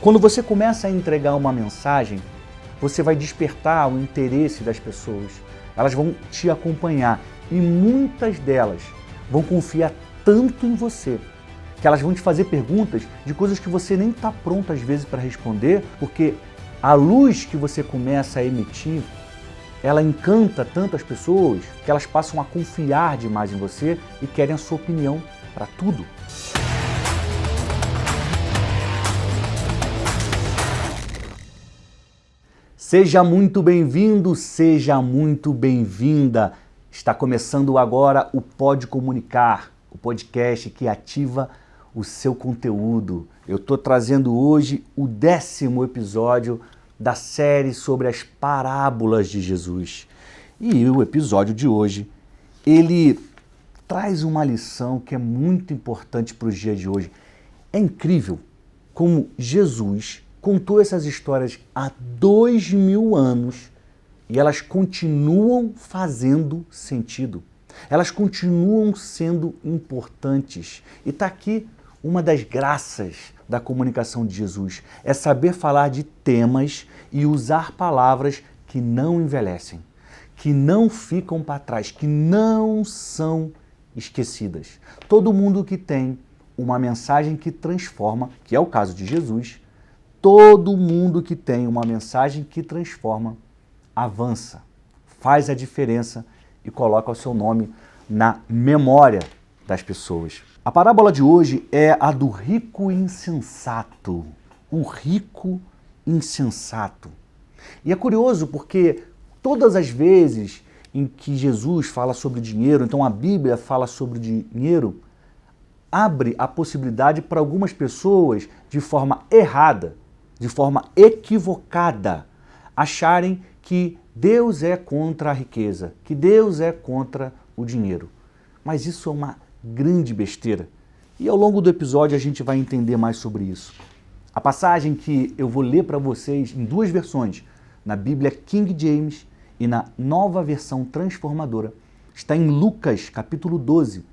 Quando você começa a entregar uma mensagem, você vai despertar o interesse das pessoas. Elas vão te acompanhar e muitas delas vão confiar tanto em você que elas vão te fazer perguntas de coisas que você nem está pronto às vezes para responder, porque a luz que você começa a emitir, ela encanta tanto as pessoas que elas passam a confiar demais em você e querem a sua opinião para tudo. Seja muito bem-vindo, seja muito bem-vinda. Está começando agora o Pode Comunicar, o podcast que ativa o seu conteúdo. Eu estou trazendo hoje o 10º episódio da série sobre as parábolas de Jesus. E o episódio de hoje, ele traz uma lição que é muito importante para os dias de hoje. É incrível como Jesus contou essas histórias há 2000 anos e elas continuam fazendo sentido. Elas continuam sendo importantes. E está aqui uma das graças da comunicação de Jesus, é saber falar de temas e usar palavras que não envelhecem, que não ficam para trás, que não são esquecidas. Todo mundo que tem uma mensagem que transforma, que é o caso de Jesus, todo mundo que tem uma mensagem que transforma, avança, faz a diferença e coloca o seu nome na memória das pessoas. A parábola de hoje é a do rico insensato. O rico insensato. E é curioso porque todas as vezes em que Jesus fala sobre dinheiro, então a Bíblia fala sobre dinheiro, abre a possibilidade para algumas pessoas, de forma errada, de forma equivocada, acharem que Deus é contra a riqueza, que Deus é contra o dinheiro. Mas isso é uma grande besteira. E ao longo do episódio a gente vai entender mais sobre isso. A passagem que eu vou ler para vocês em duas versões, na Bíblia King James e na Nova Versão Transformadora, está em Lucas capítulo 12,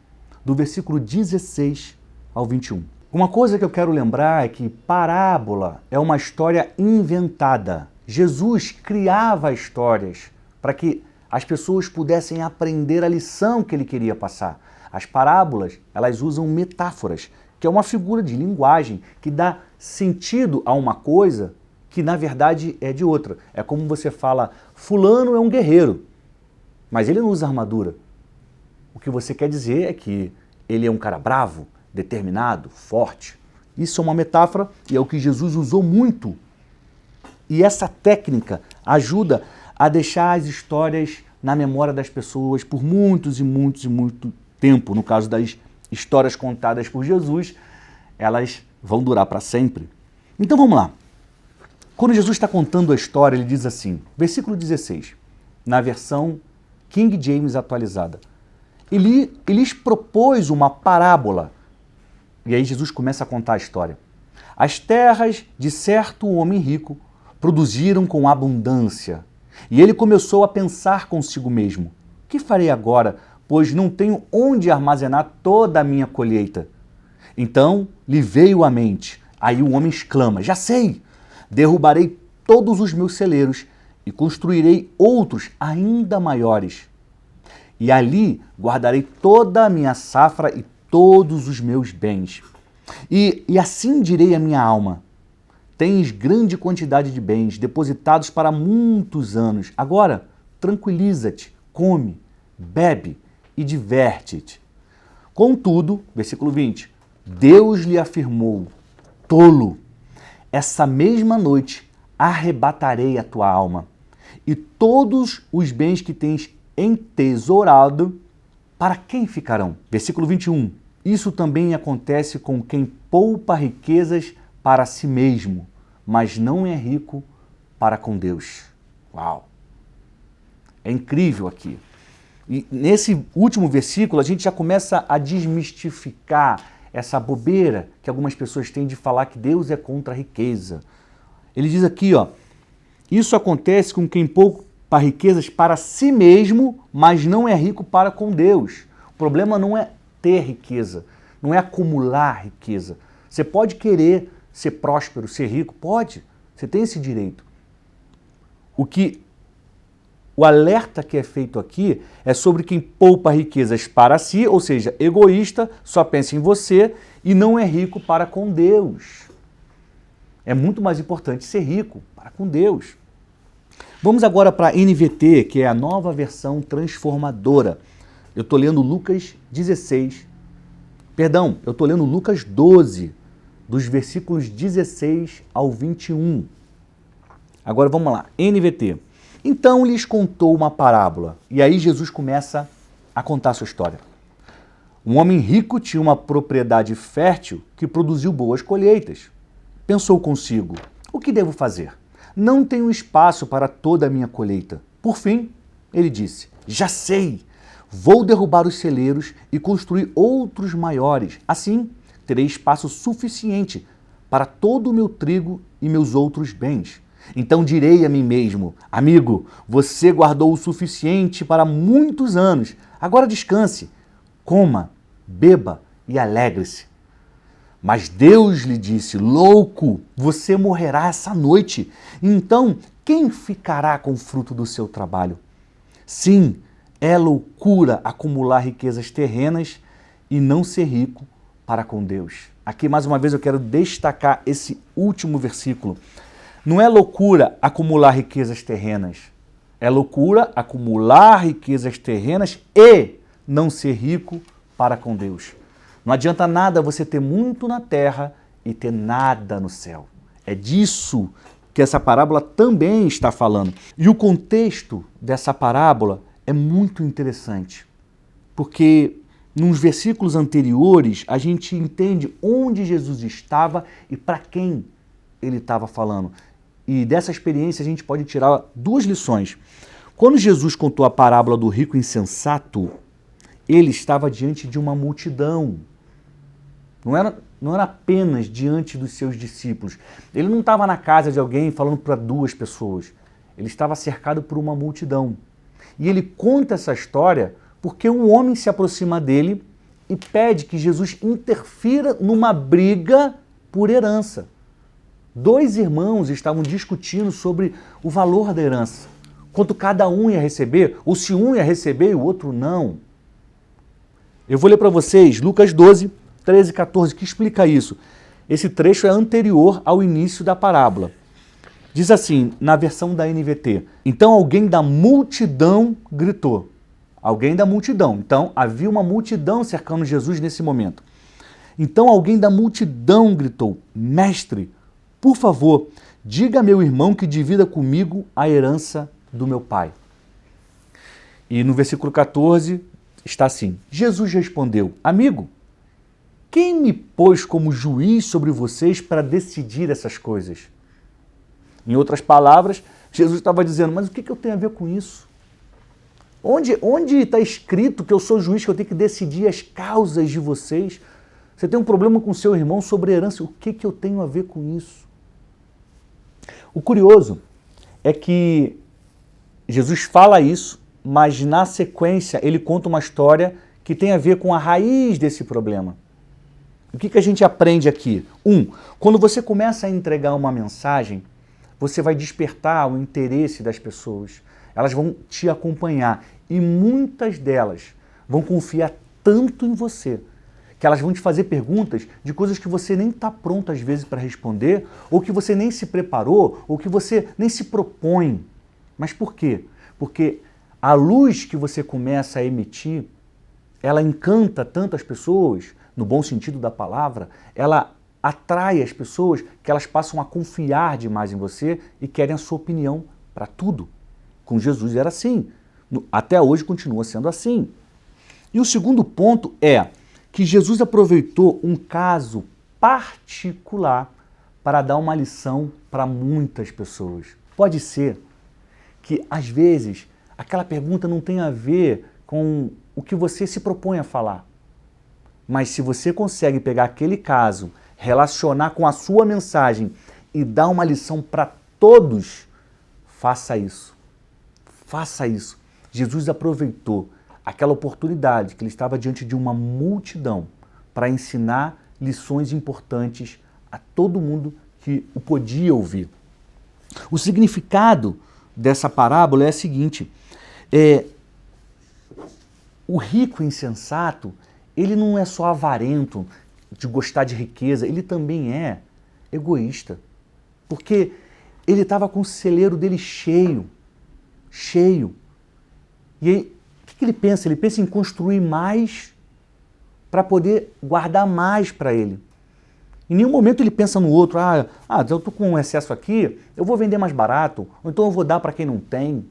do versículo 16 ao 21. Uma coisa que eu quero lembrar é que parábola é uma história inventada. Jesus criava histórias para que as pessoas pudessem aprender a lição que ele queria passar. As parábolas, elas usam metáforas, que é uma figura de linguagem que dá sentido a uma coisa que na verdade é de outra. É como você fala, fulano é um guerreiro, mas ele não usa armadura. O que você quer dizer é que ele é um cara bravo, determinado, forte. Isso é uma metáfora e é o que Jesus usou muito. E essa técnica ajuda a deixar as histórias na memória das pessoas por muitos e muitos e muito tempo. No caso das histórias contadas por Jesus, elas vão durar para sempre. Então vamos lá. Quando Jesus está contando a história, ele diz assim, versículo 16, na versão King James atualizada. Ele lhes propôs uma parábola. E aí Jesus começa a contar a história. As terras de certo homem rico produziram com abundância. E ele começou a pensar consigo mesmo, que farei agora, pois não tenho onde armazenar toda a minha colheita? Então lhe veio à mente. Aí o homem exclama, já sei, derrubarei todos os meus celeiros e construirei outros ainda maiores. E ali guardarei toda a minha safra e todos os meus bens. E assim direi à minha alma, tens grande quantidade de bens depositados para muitos anos. Agora, tranquiliza-te, come, bebe e diverte-te. Contudo, versículo 20, Deus lhe afirmou, tolo, essa mesma noite arrebatarei a tua alma e todos os bens que tens entesourado, para quem ficarão? Versículo 21, isso também acontece com quem poupa riquezas para si mesmo, mas não é rico para com Deus. Uau! É incrível aqui. E nesse último versículo a gente já começa a desmistificar essa bobeira que algumas pessoas têm de falar que Deus é contra a riqueza. Ele diz aqui, ó, isso acontece com quem poupa riquezas para si mesmo, mas não é rico para com Deus. O problema não é ter riqueza, não é acumular riqueza. Você pode querer ser próspero, ser rico? Pode, você tem esse direito. O alerta que é feito aqui é sobre quem poupa riquezas para si, ou seja, egoísta, só pensa em você e não é rico para com Deus. É muito mais importante ser rico para com Deus. Vamos agora para a NVT, que é a nova versão transformadora. Eu estou lendo Lucas 12, dos versículos 16 ao 21. Agora vamos lá, NVT. Então lhes contou uma parábola, e aí Jesus começa a contar a sua história. Um homem rico tinha uma propriedade fértil que produziu boas colheitas. Pensou consigo, o que devo fazer? Não tenho espaço para toda a minha colheita. Por fim, ele disse, já sei, vou derrubar os celeiros e construir outros maiores. Assim, terei espaço suficiente para todo o meu trigo e meus outros bens. Então direi a mim mesmo, amigo, você guardou o suficiente para muitos anos. Agora descanse, coma, beba e alegre-se. Mas Deus lhe disse, louco, você morrerá essa noite. Então, quem ficará com o fruto do seu trabalho? Sim, é loucura acumular riquezas terrenas e não ser rico para com Deus. Aqui, mais uma vez, eu quero destacar esse último versículo. Não é loucura acumular riquezas terrenas. É loucura acumular riquezas terrenas e não ser rico para com Deus. Não adianta nada você ter muito na terra e ter nada no céu. É disso que essa parábola também está falando. E o contexto dessa parábola é muito interessante, porque nos versículos anteriores a gente entende onde Jesus estava e para quem ele estava falando. E dessa experiência a gente pode tirar duas lições. Quando Jesus contou a parábola do rico insensato, ele estava diante de uma multidão. Não era apenas diante dos seus discípulos. Ele não estava na casa de alguém falando para duas pessoas. Ele estava cercado por uma multidão. E ele conta essa história porque um homem se aproxima dele e pede que Jesus interfira numa briga por herança. Dois irmãos estavam discutindo sobre o valor da herança. Quanto cada um ia receber, ou se um ia receber e o outro não. Eu vou ler para vocês Lucas 12, 13 e 14, que explica isso. Esse trecho é anterior ao início da parábola. Diz assim, na versão da NVT, então alguém da multidão gritou. Alguém da multidão. Então, havia uma multidão cercando Jesus nesse momento. Então alguém da multidão gritou, mestre, por favor, diga a meu irmão que divida comigo a herança do meu pai. E no versículo 14 está assim, Jesus respondeu, amigo, quem me pôs como juiz sobre vocês para decidir essas coisas? Em outras palavras, Jesus estava dizendo, mas o que eu tenho a ver com isso? Onde está escrito que eu sou juiz, que eu tenho que decidir as causas de vocês? Você tem um problema com seu irmão sobre herança, o que eu tenho a ver com isso? O curioso é que Jesus fala isso, mas na sequência ele conta uma história que tem a ver com a raiz desse problema. O que a gente aprende aqui? Quando você começa a entregar uma mensagem, você vai despertar o interesse das pessoas. Elas vão te acompanhar e muitas delas vão confiar tanto em você que elas vão te fazer perguntas de coisas que você nem está pronto às vezes para responder, ou que você nem se preparou, ou que você nem se propõe. Mas por quê? Porque a luz que você começa a emitir, ela encanta tanto as pessoas, no bom sentido da palavra, ela atrai as pessoas que elas passam a confiar demais em você e querem a sua opinião para tudo. Com Jesus era assim. Até hoje continua sendo assim. E o segundo ponto é que Jesus aproveitou um caso particular para dar uma lição para muitas pessoas. Pode ser que, às vezes, aquela pergunta não tenha a ver com o que você se propõe a falar. Mas se você consegue pegar aquele caso, relacionar com a sua mensagem e dar uma lição para todos, faça isso. Faça isso. Jesus aproveitou aquela oportunidade que ele estava diante de uma multidão para ensinar lições importantes a todo mundo que o podia ouvir. O significado dessa parábola é o seguinte, o rico insensato, ele não é só avarento de gostar de riqueza, ele também é egoísta. Porque ele estava com o celeiro dele cheio. E aí, o que ele pensa? Ele pensa em construir mais para poder guardar mais para ele. Em nenhum momento ele pensa no outro, eu estou com um excesso aqui, eu vou vender mais barato, ou então eu vou dar para quem não tem.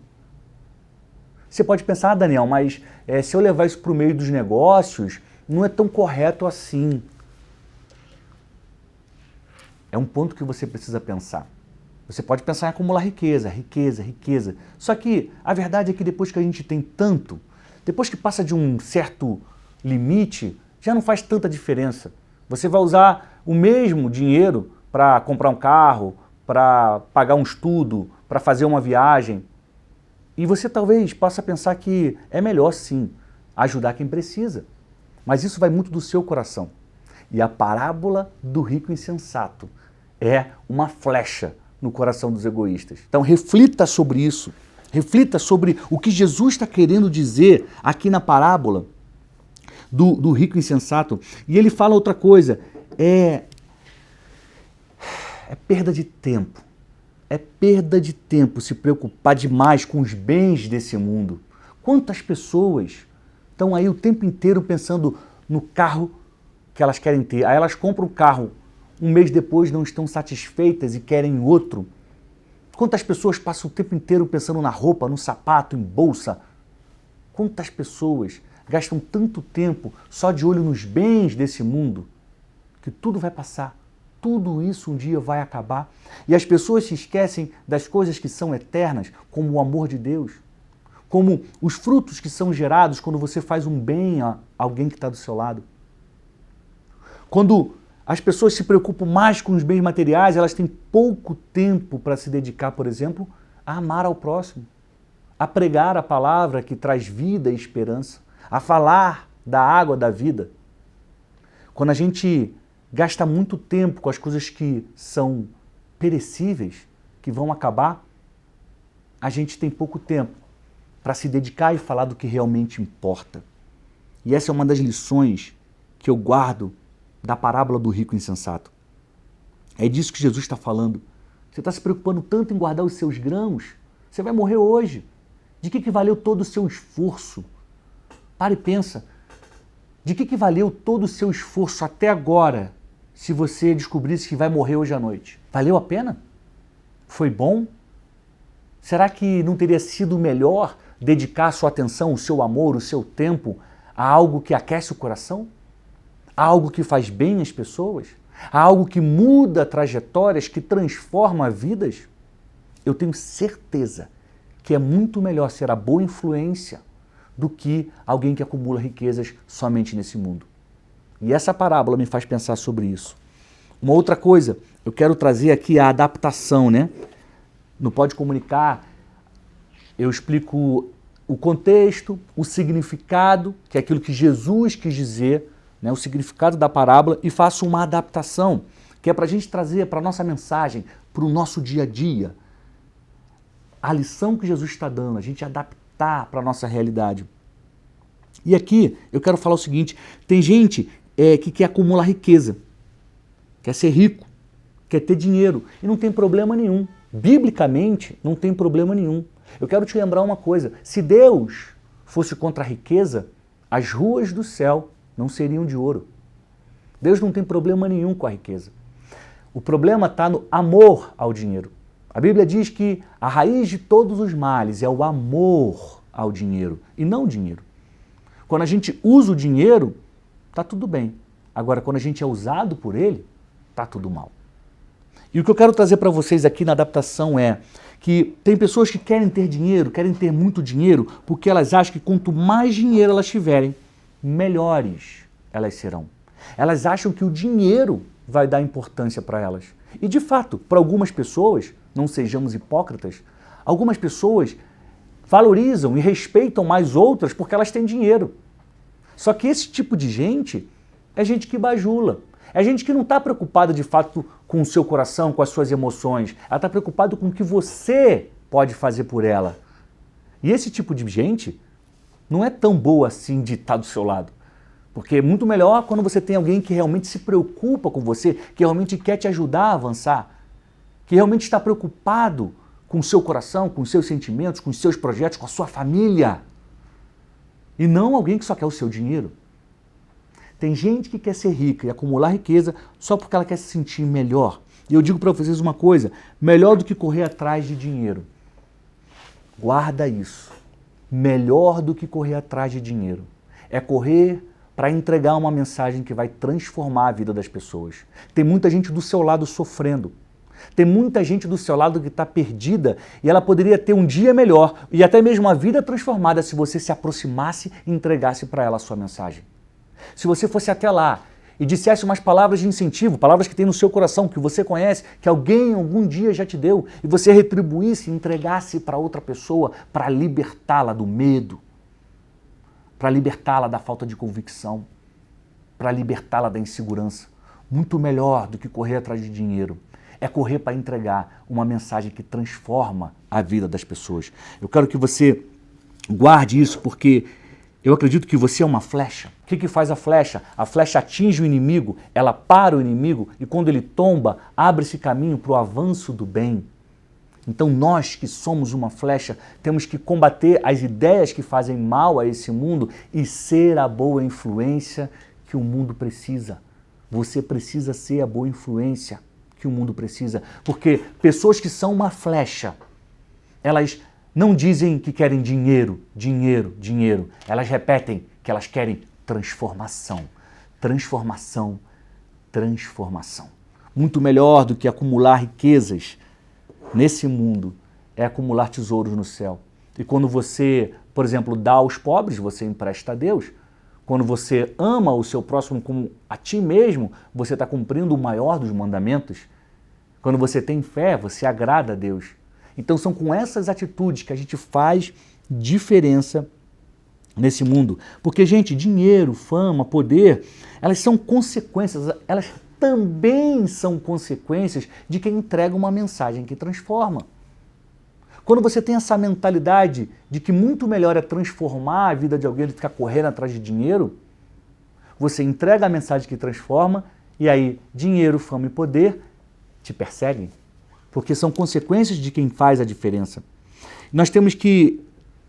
Você pode pensar, Daniel, mas se eu levar isso para o meio dos negócios, não é tão correto assim. É um ponto que você precisa pensar. Você pode pensar em acumular riqueza. Só que a verdade é que depois que a gente tem tanto, depois que passa de um certo limite, já não faz tanta diferença. Você vai usar o mesmo dinheiro para comprar um carro, para pagar um estudo, para fazer uma viagem. E você talvez possa pensar que é melhor sim ajudar quem precisa. Mas isso vai muito do seu coração. E a parábola do rico insensato é uma flecha no coração dos egoístas. Então reflita sobre isso. Reflita sobre o que Jesus está querendo dizer aqui na parábola do rico insensato. E ele fala outra coisa, é perda de tempo. É perda de tempo se preocupar demais com os bens desse mundo. Quantas pessoas estão aí o tempo inteiro pensando no carro que elas querem ter. Aí elas compram um carro, um mês depois não estão satisfeitas e querem outro. Quantas pessoas passam o tempo inteiro pensando na roupa, no sapato, em bolsa? Quantas pessoas gastam tanto tempo só de olho nos bens desse mundo, que tudo vai passar, tudo isso um dia vai acabar. E as pessoas se esquecem das coisas que são eternas, como o amor de Deus, como os frutos que são gerados quando você faz um bem a alguém que está do seu lado. Quando as pessoas se preocupam mais com os bens materiais, elas têm pouco tempo para se dedicar, por exemplo, a amar ao próximo, a pregar a palavra que traz vida e esperança, a falar da água da vida. Quando a gente gasta muito tempo com as coisas que são perecíveis, que vão acabar, a gente tem pouco tempo para se dedicar e falar do que realmente importa. E essa é uma das lições que eu guardo da parábola do rico insensato. É disso que Jesus está falando. Você está se preocupando tanto em guardar os seus grãos, você vai morrer hoje. De que valeu todo o seu esforço? Para e pensa. De que valeu todo o seu esforço até agora, se você descobrisse que vai morrer hoje à noite? Valeu a pena? Foi bom? Será que não teria sido melhor dedicar a sua atenção, o seu amor, o seu tempo a algo que aquece o coração? A algo que faz bem às pessoas? A algo que muda trajetórias, que transforma vidas? Eu tenho certeza que é muito melhor ser a boa influência do que alguém que acumula riquezas somente nesse mundo. E essa parábola me faz pensar sobre isso. Uma outra coisa, eu quero trazer aqui a adaptação, né? No Pode Comunicar, eu explico o contexto, o significado, que é aquilo que Jesus quis dizer, né? O significado da parábola, e faço uma adaptação, que é para a gente trazer para a nossa mensagem, para o nosso dia a dia, a lição que Jesus está dando, a gente adaptar para a nossa realidade. E aqui eu quero falar o seguinte, tem gente que quer acumular riqueza, quer ser rico, quer ter dinheiro, e não tem problema nenhum. Biblicamente, não tem problema nenhum. Eu quero te lembrar uma coisa, se Deus fosse contra a riqueza, as ruas do céu não seriam de ouro. Deus não tem problema nenhum com a riqueza. O problema está no amor ao dinheiro. A Bíblia diz que a raiz de todos os males é o amor ao dinheiro, e não o dinheiro. Quando a gente usa o dinheiro, está tudo bem. Agora, quando a gente é usado por ele, está tudo mal. E o que eu quero trazer para vocês aqui na adaptação é que tem pessoas que querem ter dinheiro, querem ter muito dinheiro, porque elas acham que quanto mais dinheiro elas tiverem, melhores elas serão. Elas acham que o dinheiro vai dar importância para elas. E de fato, para algumas pessoas, não sejamos hipócritas, algumas pessoas valorizam e respeitam mais outras porque elas têm dinheiro. Só que esse tipo de gente é gente que bajula, É gente que não está preocupada de fato com o seu coração, com as suas emoções. Ela está preocupada com o que você pode fazer por ela. E esse tipo de gente não é tão boa assim de estar do seu lado. Porque é muito melhor quando você tem alguém que realmente se preocupa com você, que realmente quer te ajudar a avançar, que realmente está preocupado com o seu coração, com os seus sentimentos, com os seus projetos, com a sua família. E não alguém que só quer o seu dinheiro. Tem gente que quer ser rica e acumular riqueza só porque ela quer se sentir melhor. E eu digo para vocês uma coisa, melhor do que correr atrás de dinheiro. Guarda isso. Melhor do que correr atrás de dinheiro. É correr para entregar uma mensagem que vai transformar a vida das pessoas. Tem muita gente do seu lado sofrendo. Tem muita gente do seu lado que está perdida e ela poderia ter um dia melhor e até mesmo uma vida transformada se você se aproximasse e entregasse para ela a sua mensagem. Se você fosse até lá e dissesse umas palavras de incentivo, palavras que tem no seu coração, que você conhece, que alguém algum dia já te deu, e você retribuísse e entregasse para outra pessoa para libertá-la do medo, para libertá-la da falta de convicção, para libertá-la da insegurança. Muito melhor do que correr atrás de dinheiro. É correr para entregar uma mensagem que transforma a vida das pessoas. Eu quero que você guarde isso porque eu acredito que você é uma flecha. O que faz a flecha? A flecha atinge o inimigo, ela para o inimigo e quando ele tomba, abre-se caminho para o avanço do bem. Então nós que somos uma flecha, temos que combater as ideias que fazem mal a esse mundo e ser a boa influência que o mundo precisa. Você precisa ser a boa influência que o mundo precisa, porque pessoas que são uma flecha, elas não dizem que querem dinheiro, dinheiro, dinheiro. Elas repetem que elas querem transformação, transformação, transformação. Muito melhor do que acumular riquezas nesse mundo é acumular tesouros no céu. E quando você, por exemplo, dá aos pobres, você empresta a Deus. Quando você ama o seu próximo como a ti mesmo, você está cumprindo o maior dos mandamentos. Quando você tem fé, você agrada a Deus. Então são com essas atitudes que a gente faz diferença nesse mundo. Porque, gente, dinheiro, fama, poder, elas são consequências, elas também são consequências de quem entrega uma mensagem que transforma. Quando você tem essa mentalidade de que muito melhor é transformar a vida de alguém do que ficar correndo atrás de dinheiro, você entrega a mensagem que transforma e aí dinheiro, fama e poder te perseguem. Porque são consequências de quem faz a diferença. Nós temos que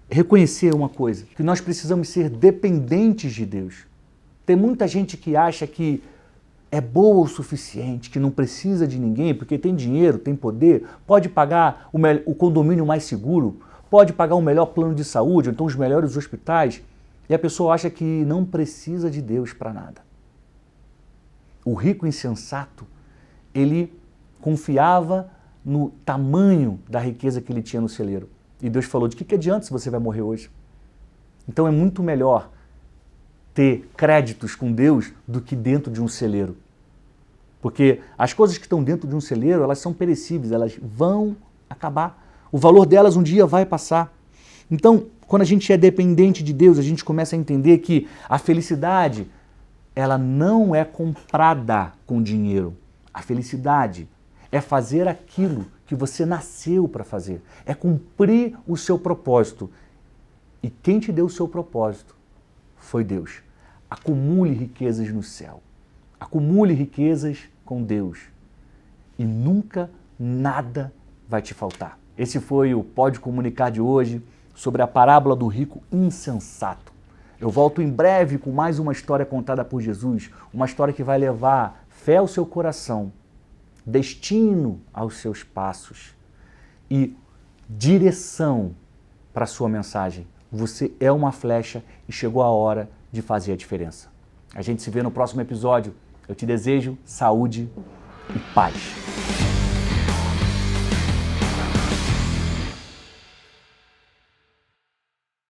reconhecer uma coisa, que nós precisamos ser dependentes de Deus. Tem muita gente que acha que é boa o suficiente, que não precisa de ninguém, porque tem dinheiro, tem poder, pode pagar o condomínio mais seguro, pode pagar o melhor plano de saúde, ou então os melhores hospitais, e a pessoa acha que não precisa de Deus para nada. O rico insensato, ele confiava no tamanho da riqueza que ele tinha no celeiro. E Deus falou, de que adianta se você vai morrer hoje? Então é muito melhor ter créditos com Deus do que dentro de um celeiro. Porque as coisas que estão dentro de um celeiro, elas são perecíveis, elas vão acabar. O valor delas um dia vai passar. Então, quando a gente é dependente de Deus, a gente começa a entender que a felicidade, ela não é comprada com dinheiro. A felicidade é fazer aquilo que você nasceu para fazer. É cumprir o seu propósito. E quem te deu o seu propósito foi Deus. Acumule riquezas no céu. Acumule riquezas com Deus. E nunca nada vai te faltar. Esse foi o Pode Comunicar de hoje sobre a parábola do rico insensato. Eu volto em breve com mais uma história contada por Jesus. Uma história que vai levar fé ao seu coração, destino aos seus passos e direção para a sua mensagem. Você é uma flecha e chegou a hora de fazer a diferença. A gente se vê no próximo episódio. Eu te desejo saúde e paz.